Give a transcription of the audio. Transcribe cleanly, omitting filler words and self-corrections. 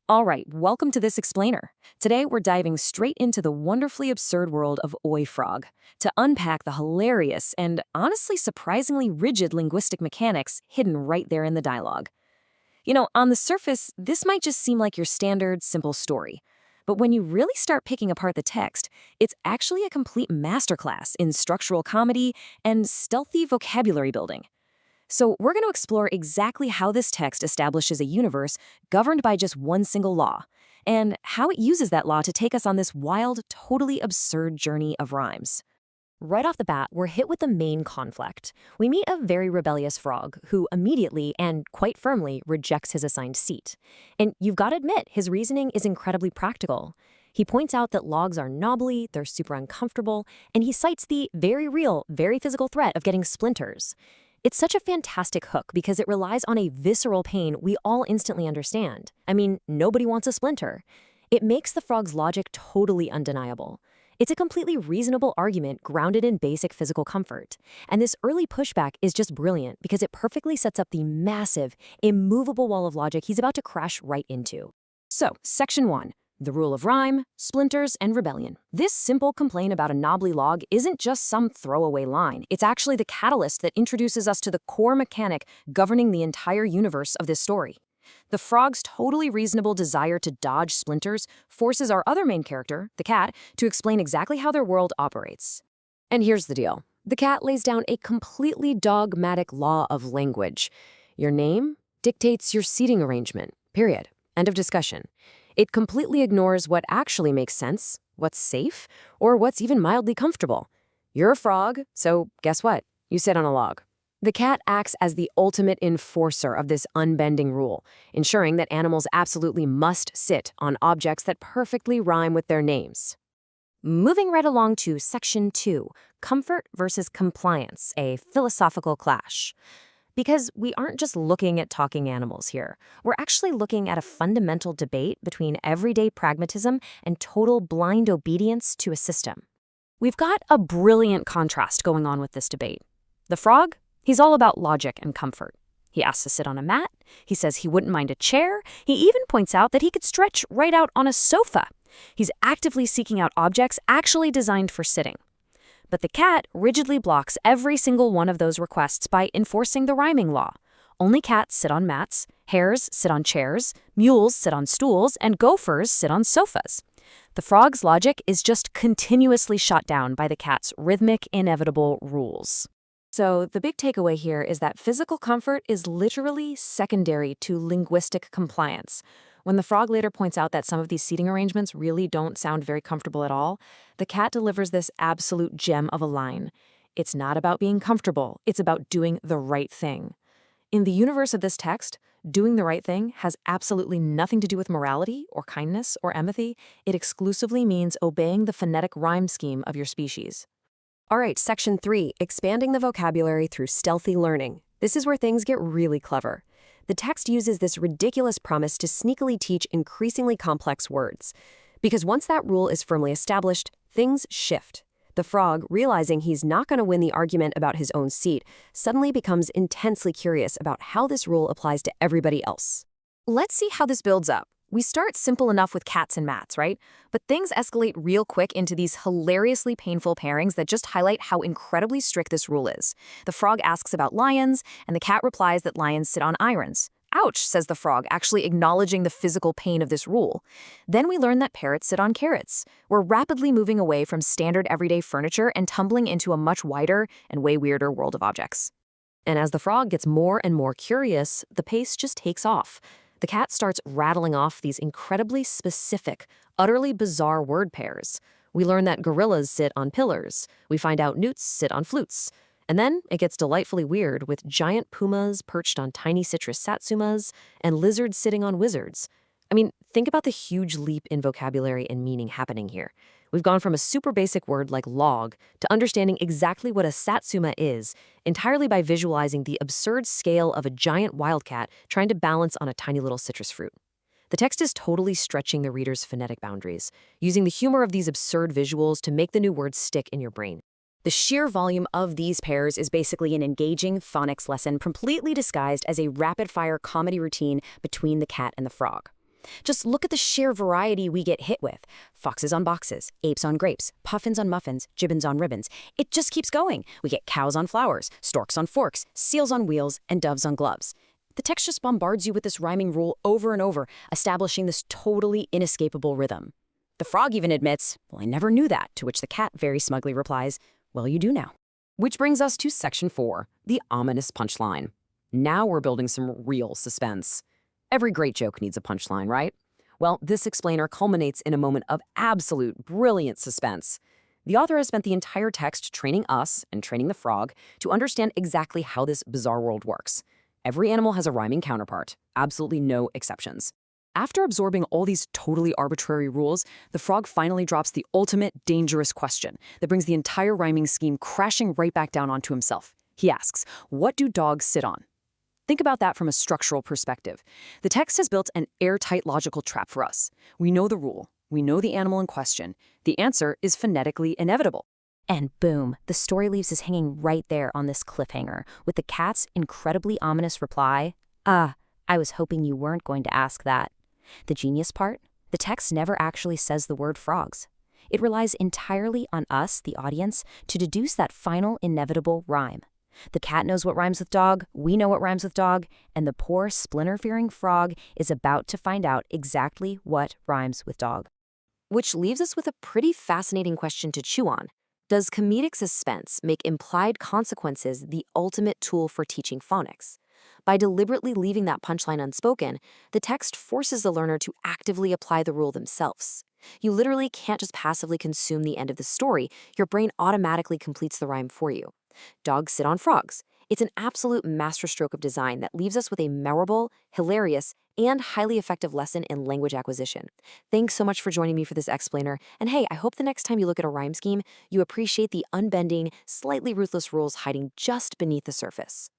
All right, welcome to this explainer. Today we're diving straight into the wonderfully absurd world of Oi Frog to unpack the hilarious and honestly surprisingly rigid linguistic mechanics hidden right there in the dialogue. On the surface, this might just seem like your standard, simple story. But when you really start picking apart the text, it's actually a complete masterclass in structural comedy and stealthy vocabulary building. So we're going to explore exactly how this text establishes a universe governed by just one single law, and how it uses that law to take us on this wild, totally absurd journey of rhymes. Right off the bat, we're hit with the main conflict. We meet a very rebellious frog who immediately and quite firmly rejects his assigned seat. And you've got to admit, his reasoning is incredibly practical. He points out that logs are knobbly, they're super uncomfortable, and he cites the very real, very physical threat of getting splinters. It's such a fantastic hook because it relies on a visceral pain we all instantly understand. I mean, nobody wants a splinter. It makes the frog's logic totally undeniable. It's a completely reasonable argument grounded in basic physical comfort. And this early pushback is just brilliant because it perfectly sets up the massive, immovable wall of logic he's about to crash right into. So, Section 1. The rule of rhyme, splinters, and rebellion. This simple complaint about a knobbly log isn't just some throwaway line. It's actually the catalyst that introduces us to the core mechanic governing the entire universe of this story. The frog's totally reasonable desire to dodge splinters forces our other main character, the cat, to explain exactly how their world operates. And here's the deal. The cat lays down a completely dogmatic law of language. Your name dictates your seating arrangement, period. End of discussion. It completely ignores what actually makes sense, what's safe, or what's even mildly comfortable. You're a frog, so guess what? You sit on a log. The cat acts as the ultimate enforcer of this unbending rule, ensuring that animals absolutely must sit on objects that perfectly rhyme with their names. Moving right along to Section 2, Comfort versus Compliance, a philosophical clash. Because we aren't just looking at talking animals here. We're actually looking at a fundamental debate between everyday pragmatism and total blind obedience to a system. We've got a brilliant contrast going on with this debate. The frog, he's all about logic and comfort. He asks to sit on a mat. He says he wouldn't mind a chair. He even points out that he could stretch right out on a sofa. He's actively seeking out objects actually designed for sitting. But the cat rigidly blocks every single one of those requests by enforcing the rhyming law. Only cats sit on mats, hares sit on chairs, mules sit on stools, and gophers sit on sofas. The frog's logic is just continuously shot down by the cat's rhythmic, inevitable rules. So the big takeaway here is that physical comfort is literally secondary to linguistic compliance. When the frog later points out that some of these seating arrangements really don't sound very comfortable at all, the cat delivers this absolute gem of a line. It's not about being comfortable, it's about doing the right thing. In the universe of this text, doing the right thing has absolutely nothing to do with morality or kindness or empathy. It exclusively means obeying the phonetic rhyme scheme of your species. All right, Section 3, Expanding the vocabulary through stealthy learning. This is where things get really clever. The text uses this ridiculous promise to sneakily teach increasingly complex words. Because once that rule is firmly established, things shift. The frog, realizing he's not going to win the argument about his own seat, suddenly becomes intensely curious about how this rule applies to everybody else. Let's see how this builds up. We start simple enough with cats and mats, right? But things escalate real quick into these hilariously painful pairings that just highlight how incredibly strict this rule is. The frog asks about lions, and the cat replies that lions sit on irons. Ouch, says the frog, actually acknowledging the physical pain of this rule. Then we learn that parrots sit on carrots. We're rapidly moving away from standard everyday furniture and tumbling into a much wider and way weirder world of objects. And as the frog gets more and more curious, the pace just takes off. The cat starts rattling off these incredibly specific, utterly bizarre word pairs. We learn that gorillas sit on pillars. We find out newts sit on flutes. And then it gets delightfully weird with giant pumas perched on tiny citrus satsumas and lizards sitting on wizards. I mean, think about the huge leap in vocabulary and meaning happening here. We've gone from a super basic word like log to understanding exactly what a satsuma is, entirely by visualizing the absurd scale of a giant wildcat trying to balance on a tiny little citrus fruit. The text is totally stretching the reader's phonetic boundaries, using the humor of these absurd visuals to make the new words stick in your brain. The sheer volume of these pairs is basically an engaging phonics lesson completely disguised as a rapid-fire comedy routine between the cat and the frog. Just look at the sheer variety we get hit with. Foxes on boxes, apes on grapes, puffins on muffins, gibbons on ribbons. It just keeps going. We get cows on flowers, storks on forks, seals on wheels, and doves on gloves. The text just bombards you with this rhyming rule over and over, establishing this totally inescapable rhythm. The frog even admits, "Well, I never knew that," to which the cat very smugly replies, "Well, you do now." Which brings us to section 4, the ominous punchline. Now we're building some real suspense. Every great joke needs a punchline, right? Well, this explainer culminates in a moment of absolute brilliant suspense. The author has spent the entire text training us and training the frog to understand exactly how this bizarre world works. Every animal has a rhyming counterpart, absolutely no exceptions. After absorbing all these totally arbitrary rules, the frog finally drops the ultimate dangerous question that brings the entire rhyming scheme crashing right back down onto himself. He asks, what do dogs sit on? Think about that from a structural perspective. The text has built an airtight logical trap for us. We know the rule. We know the animal in question. The answer is phonetically inevitable. And boom, the story leaves us hanging right there on this cliffhanger, with the cat's incredibly ominous reply, "Ah, I was hoping you weren't going to ask that." The genius part? The text never actually says the word frogs. It relies entirely on us, the audience, to deduce that final inevitable rhyme. The cat knows what rhymes with dog, we know what rhymes with dog, and the poor splinter-fearing frog is about to find out exactly what rhymes with dog. Which leaves us with a pretty fascinating question to chew on. Does comedic suspense make implied consequences the ultimate tool for teaching phonics? By deliberately leaving that punchline unspoken, the text forces the learner to actively apply the rule themselves. You literally can't just passively consume the end of the story. Your brain automatically completes the rhyme for you. Dogs sit on frogs. It's an absolute masterstroke of design that leaves us with a memorable, hilarious, and highly effective lesson in language acquisition. Thanks so much for joining me for this explainer. And hey, I hope the next time you look at a rhyme scheme, you appreciate the unbending, slightly ruthless rules hiding just beneath the surface.